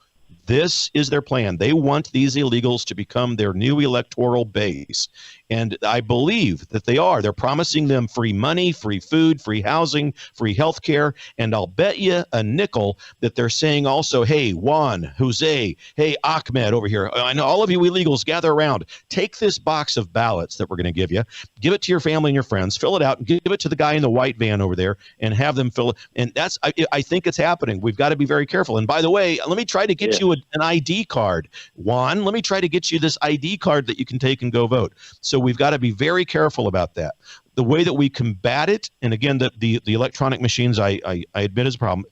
this is their plan. They want these illegals to become their new electoral base. And I believe that they are. They're promising them free money, free food, free housing, free health care. And I'll bet you a nickel that they're saying also, hey, Juan, Jose, hey, Ahmed over here. I know all of you illegals, gather around. Take this box of ballots that we're going to give you. Give it to your family and your friends. Fill it out and give it to the guy in the white van over there and have them fill it. And that's, I think it's happening. We've got to be very careful. And by the way, let me try to get you an ID card. Juan, let me try to get you this ID card that you can take and go vote. So we've got to be very careful about that. The way that we combat it, and again, the electronic machines, I admit is a problem.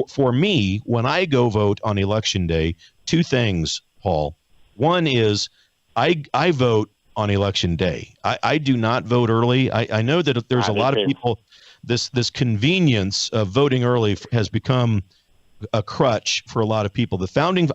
For me, when I go vote on election day, two things, Paul. One is I vote on election day. I do not vote early. I know that there's a lot of people, this convenience of voting early has become a crutch for a lot of people.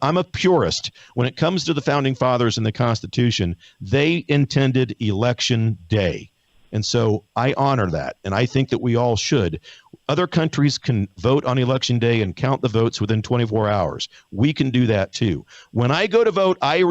I'm a purist. When it comes to the founding fathers and the Constitution, they intended election day. And so I honor that. And I think that we all should. Other countries can vote on election day and count the votes within 24 hours. We can do that too. When I go to vote, I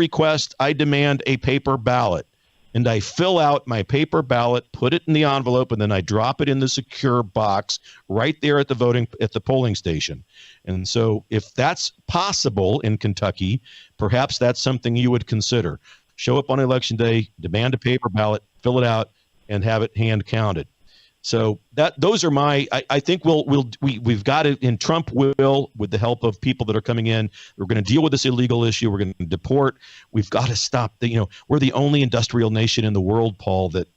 demand a paper ballot. And I fill out my paper ballot, put it in the envelope, and then I drop it in the secure box right there at the polling station. And so if that's possible in Kentucky, perhaps that's something you would consider. Show up on election day, demand a paper ballot, fill it out, and have it hand counted. So those are I think we've got it, and Trump will, with the help of people that are coming in, we're going to deal with this illegal issue. We're going to deport. We've got to stop we're the only industrial nation in the world, Paul, that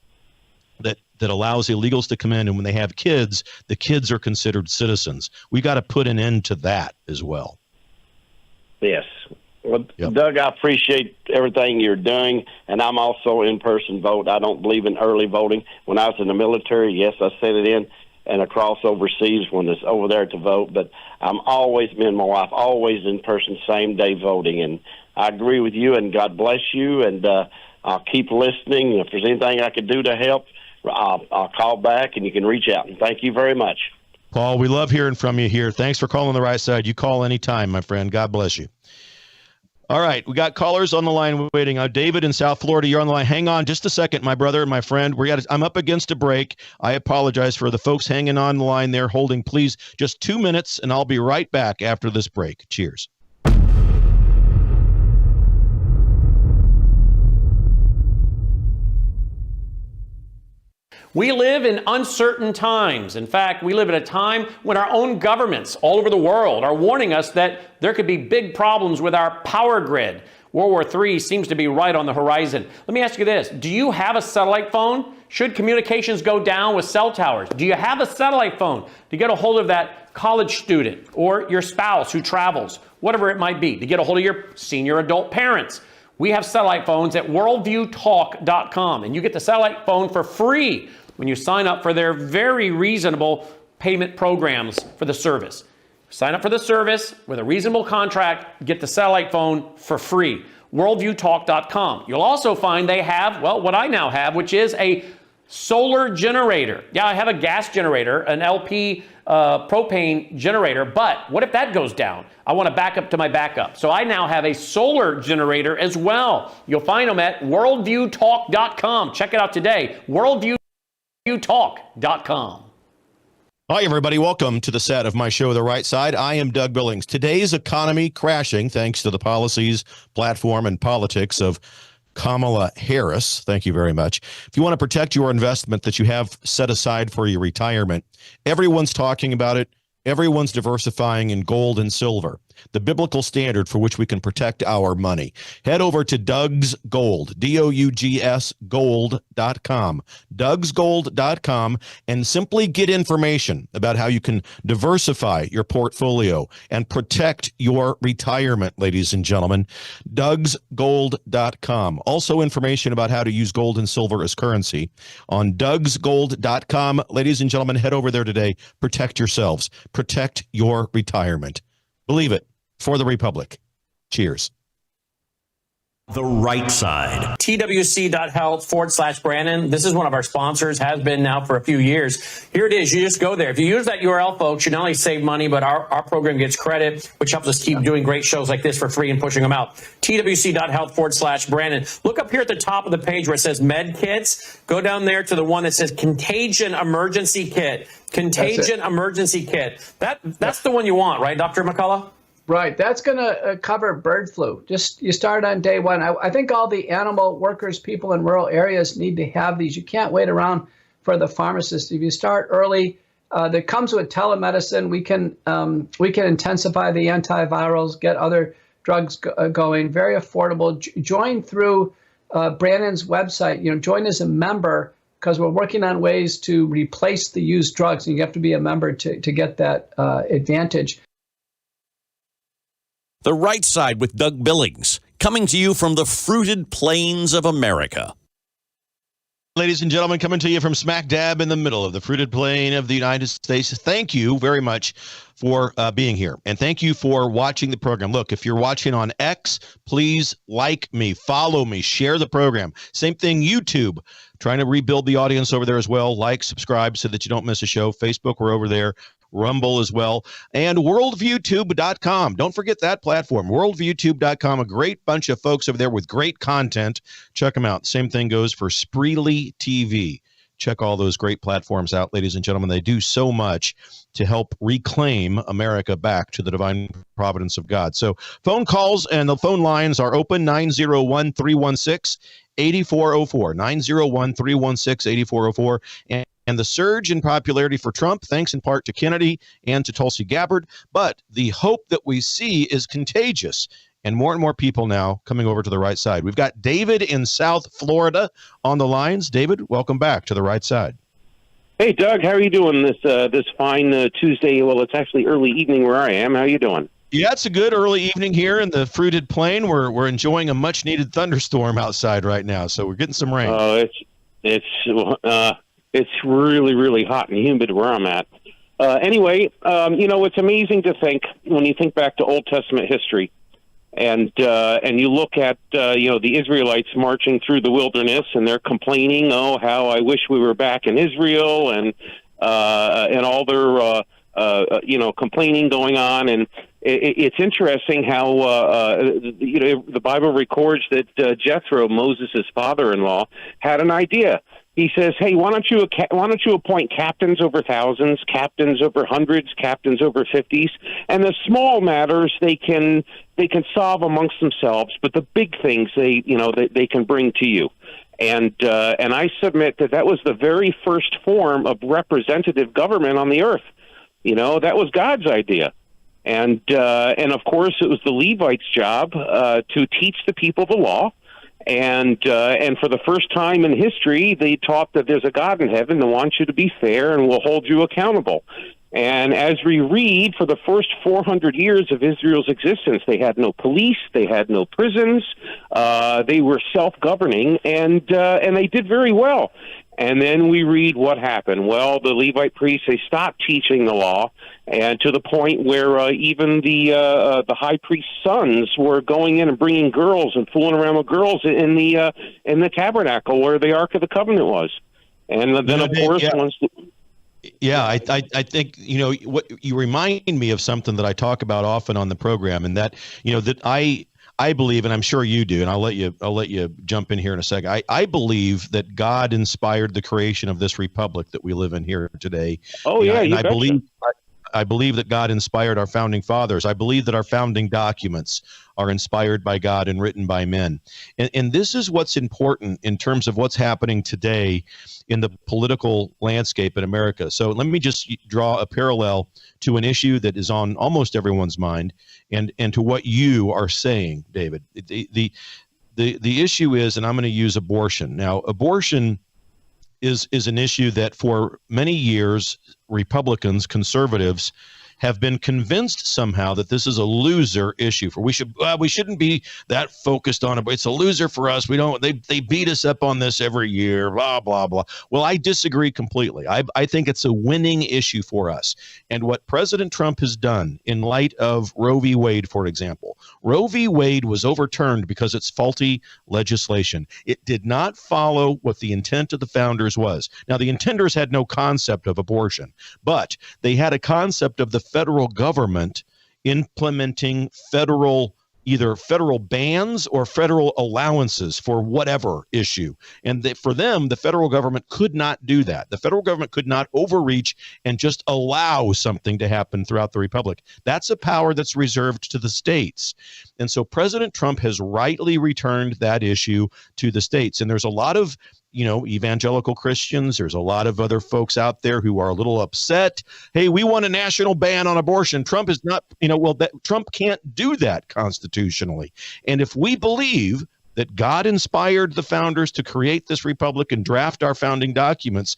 allows illegals to come in, and when they have kids, the kids are considered citizens. We got to put an end to that as well. Yes. Well, Doug, I appreciate everything you're doing, and I'm also in-person vote. I don't believe in early voting. When I was in the military, yes, I sent it in and across overseas when it's over there to vote, but I'm always, me and my wife, always in person, same day voting, and I agree with you, and God bless you, and I'll keep listening. If there's anything I could do to help, I'll call back, and you can reach out, and thank you very much. Paul, we love hearing from you here. Thanks for calling the right side. You call anytime, my friend. God bless you. All right, we got callers on the line waiting. David in South Florida, you're on the line. Hang on just a second, my brother and my friend. I'm up against a break. I apologize for the folks hanging on the line there, holding. Please, just 2 minutes, and I'll be right back after this break. Cheers. We live in uncertain times. In fact, we live at a time when our own governments all over the world are warning us that there could be big problems with our power grid. World War III seems to be right on the horizon. Let me ask you this. Do you have a satellite phone? Should communications go down with cell towers? Do you have a satellite phone to get a hold of that college student or your spouse who travels, whatever it might be, to get a hold of your senior adult parents? We have satellite phones at worldviewtalk.com, and you get the satellite phone for free when you sign up for their very reasonable payment programs for the service. Sign up for the service with a reasonable contract, get the satellite phone for free. Worldviewtalk.com. You'll also find they have, well, what I now have, which is a solar generator. Yeah, I have a gas generator, an LP propane generator, but what if that goes down? I want to back up to my backup. So I now have a solar generator as well. You'll find them at worldviewtalk.com. Check it out today. Worldviewtalk.com. Hi, everybody. Welcome to the set of my show, The Right Side. I am Doug Billings. Today's economy crashing thanks to the policies, platform, and politics of Kamala Harris. Thank you very much. If you want to protect your investment that you have set aside for your retirement, everyone's talking about it. Everyone's diversifying in gold and silver. the biblical standard for which we can protect our money. Head over to Doug's Gold, DOUGS gold.com, DougsGold.com, and simply get information about how you can diversify your portfolio and protect your retirement, ladies and gentlemen. DougsGold.com. Also information about how to use gold and silver as currency on DougsGold.com. Ladies and gentlemen, head over there today. Protect yourselves. Protect your retirement. Believe it. For the Republic. Cheers. The right side. TWC.health/Brandon. This is one of our sponsors, has been now for a few years. Here it is. You just go there. If you use that URL, folks, you not only save money, but our program gets credit, which helps us keep doing great shows like this for free and pushing them out. TWC.health/Brandon. Look up here at the top of the page where it says Med Kits. Go down there to the one that says Contagion Emergency Kit. Contagion Emergency Kit. That's the one you want, right, Dr. McCullough? Right. That's going to cover bird flu. Just you start on day one. I think all the animal workers, people in rural areas need to have these. You can't wait around for the pharmacist. If you start early, that comes with telemedicine. We can intensify the antivirals, get other drugs going. Very affordable. Join through Brandon's website. Join as a member because we're working on ways to replace the used drugs, and you have to be a member to get that advantage. The Right Side with Doug Billings, coming to you from the fruited plains of America. Ladies and gentlemen, coming to you from smack dab in the middle of the fruited plain of the United States. Thank you very much for being here. And thank you for watching the program. Look, if you're watching on X, please like me, follow me, share the program. Same thing, YouTube. Trying to rebuild the audience over there as well. Like, subscribe so that you don't miss a show. Facebook, we're over there. Rumble as well, and worldviewtube.com. Don't forget that platform, worldviewtube.com. A great bunch of folks over there with great content. Check them out. Same thing goes for Spreely TV. Check all those great platforms out, ladies and gentlemen. They do so much to help reclaim America back to the divine providence of God. So phone calls and the phone lines are open, 901-316-8404, 901-316-8404. And the surge in popularity for Trump, thanks in part to Kennedy and to Tulsi Gabbard. But the hope that we see is contagious. And more people now coming over to the right side. We've got David in South Florida on the lines. David, welcome back to the right side. Hey, Doug, how are you doing this fine Tuesday? Well, it's actually early evening where I am. How are you doing? Yeah, it's a good early evening here in the fruited plain. We're enjoying a much-needed thunderstorm outside right now, so we're getting some rain. Oh, it's really, really hot and humid where I'm at. Anyway, it's amazing to think when you think back to Old Testament history, and you look at the Israelites marching through the wilderness, and they're complaining, "Oh, how I wish we were back in Israel," and all their complaining going on. And it's interesting how the Bible records that Jethro, Moses' father-in-law, had an idea. He says, "Hey, why don't you appoint captains over thousands, captains over hundreds, captains over 50s, and the small matters they can solve amongst themselves, but the big things they can bring to you." And I submit that was the very first form of representative government on the earth. That was God's idea. And of course, it was the Levites' job to teach the people the law. And for the first time in history, they taught that there's a God in heaven that wants you to be fair and will hold you accountable. And as we read, for the first 400 years of Israel's existence, they had no police, they had no prisons, they were self-governing, and they did very well. And then we read what happened. Well, the Levite priests, they stopped teaching the law, and to the point where even the high priest's sons were going in and bringing girls and fooling around with girls in the tabernacle where the Ark of the Covenant was. And then, of course, once... Yeah, I think, what you remind me of something that I talk about often on the program, and that, that I believe, and I'm sure you do, and I'll let you jump in here in a second. I believe that God inspired the creation of this republic that we live in here today. Oh, yeah, and I believe I believe that God inspired our founding fathers. I believe that our founding documents are inspired by God and written by men. And this is what's important in terms of what's happening today in the political landscape in America. So let me just draw a parallel to an issue that is on almost everyone's mind, and to what you are saying, David. The issue is, and I'm going to use abortion. Now, abortion is an issue that for many years, Republicans, conservatives, have been convinced somehow that this is a loser issue. We shouldn't be that focused on it, but it's a loser for us. They beat us up on this every year, blah, blah, blah. Well, I disagree completely. I think it's a winning issue for us. And what President Trump has done in light of Roe v. Wade, for example, Roe v. Wade was overturned because it's faulty legislation. It did not follow what the intent of the founders was. Now, the intenders had no concept of abortion, but they had a concept of the federal government implementing either federal bans or federal allowances for whatever issue. And for them, the federal government could not do that. The federal government could not overreach and just allow something to happen throughout the republic. That's a power that's reserved to the states. And so President Trump has rightly returned that issue to the states. And there's a lot of evangelical Christians. There's a lot of other folks out there who are a little upset. Hey, we want a national ban on abortion. Trump is not, Trump can't do that constitutionally. And if we believe that God inspired the founders to create this republic and draft our founding documents,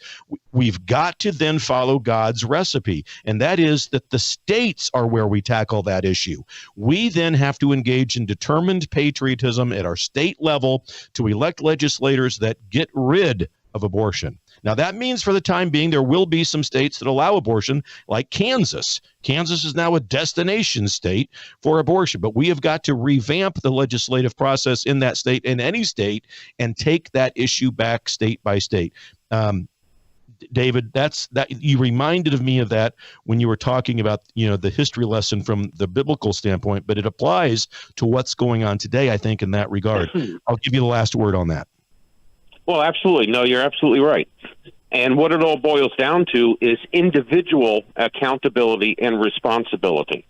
we've got to then follow God's recipe. And that is that the states are where we tackle that issue. We then have to engage in determined patriotism at our state level to elect legislators that get rid of abortion. Now, that means for the time being, there will be some states that allow abortion, like Kansas. Kansas is now a destination state for abortion, but we have got to revamp the legislative process in that state, in any state, and take that issue back state by state. David, that you reminded me of that when you were talking about, the history lesson from the biblical standpoint, but it applies to what's going on today, I think, in that regard. I'll give you the last word on that. Well, absolutely. No, you're absolutely right. And what it all boils down to is individual accountability and responsibility.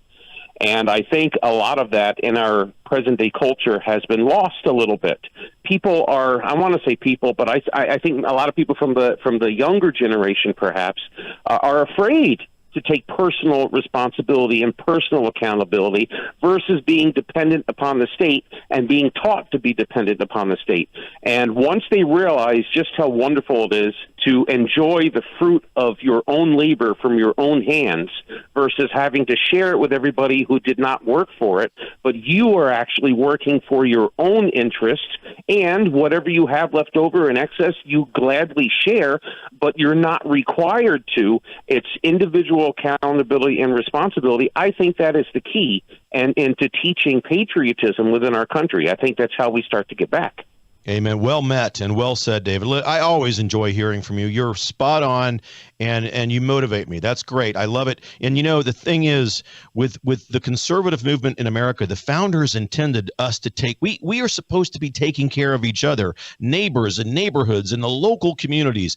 And I think a lot of that in our present-day culture has been lost a little bit. People are, I want to say people, but I think a lot of people from the younger generation perhaps are afraid to take personal responsibility and personal accountability versus being dependent upon the state and being taught to be dependent upon the state. And once they realize just how wonderful it is to enjoy the fruit of your own labor from your own hands versus having to share it with everybody who did not work for it, but you are actually working for your own interests, and whatever you have left over in excess, you gladly share, but you're not required to. It's individual accountability and responsibility. I think that is the key and into teaching patriotism within our country. I think that's how we start to get back. Amen. Well met and well said, David. I always enjoy hearing from you. You're spot on, and you motivate me. That's great. I love it. And the thing is, with the conservative movement in America, the founders intended us to take. We are supposed to be taking care of each other, neighbors and neighborhoods and the local communities.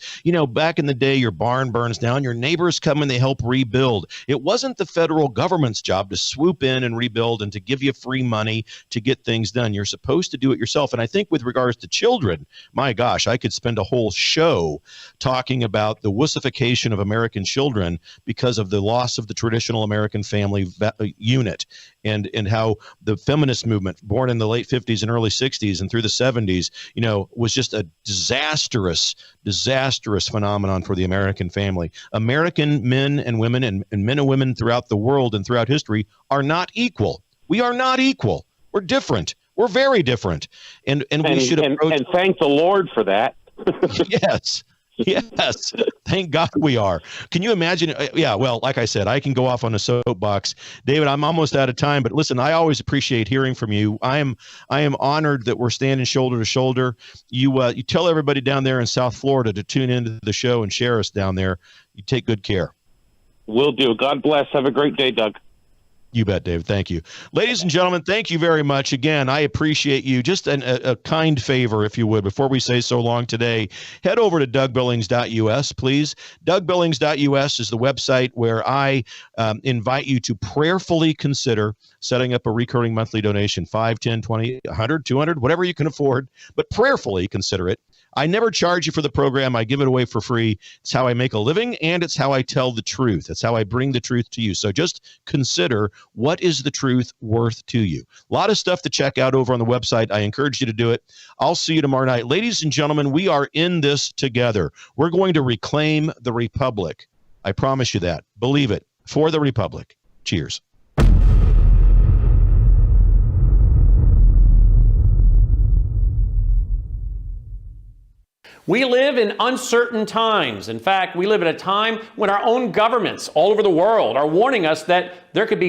Back in the day, your barn burns down, your neighbors come and they help rebuild. It wasn't the federal government's job to swoop in and rebuild and to give you free money to get things done. You're supposed to do it yourself. And I think with regards to children, my gosh, I could spend a whole show talking about the wussification of American children because of the loss of the traditional American family unit, and how the feminist movement, born in the late 50s and early 60s and through the 70s, was just a disastrous phenomenon for the American family. American men and women and men and women throughout the world and throughout history are not equal. We are not equal. We're different. We're very different, and we should approach. And thank the Lord for that. Yes. Thank God we are. Can you imagine? Yeah. Well, like I said, I can go off on a soapbox, David. I'm almost out of time, but listen, I always appreciate hearing from you. I am honored that we're standing shoulder to shoulder. You tell everybody down there in South Florida to tune into the show and share us down there. You take good care. Will do. God bless. Have a great day, Doug. You bet, David. Thank you. Ladies and gentlemen, thank you very much. Again, I appreciate you. Just a kind favor, if you would, before we say so long today, head over to DougBillings.us, please. DougBillings.us is the website where I invite you to prayerfully consider setting up a recurring monthly donation, 5, 10, 20, 100, 200, whatever you can afford, but prayerfully consider it. I never charge you for the program. I give it away for free. It's how I make a living, and it's how I tell the truth. It's how I bring the truth to you. So just consider, what is the truth worth to you? A lot of stuff to check out over on the website. I encourage you to do it. I'll see you tomorrow night. Ladies and gentlemen, we are in this together. We're going to reclaim the Republic. I promise you that. Believe it. For the Republic. Cheers. We live in uncertain times. In fact, we live at a time when our own governments all over the world are warning us that there could be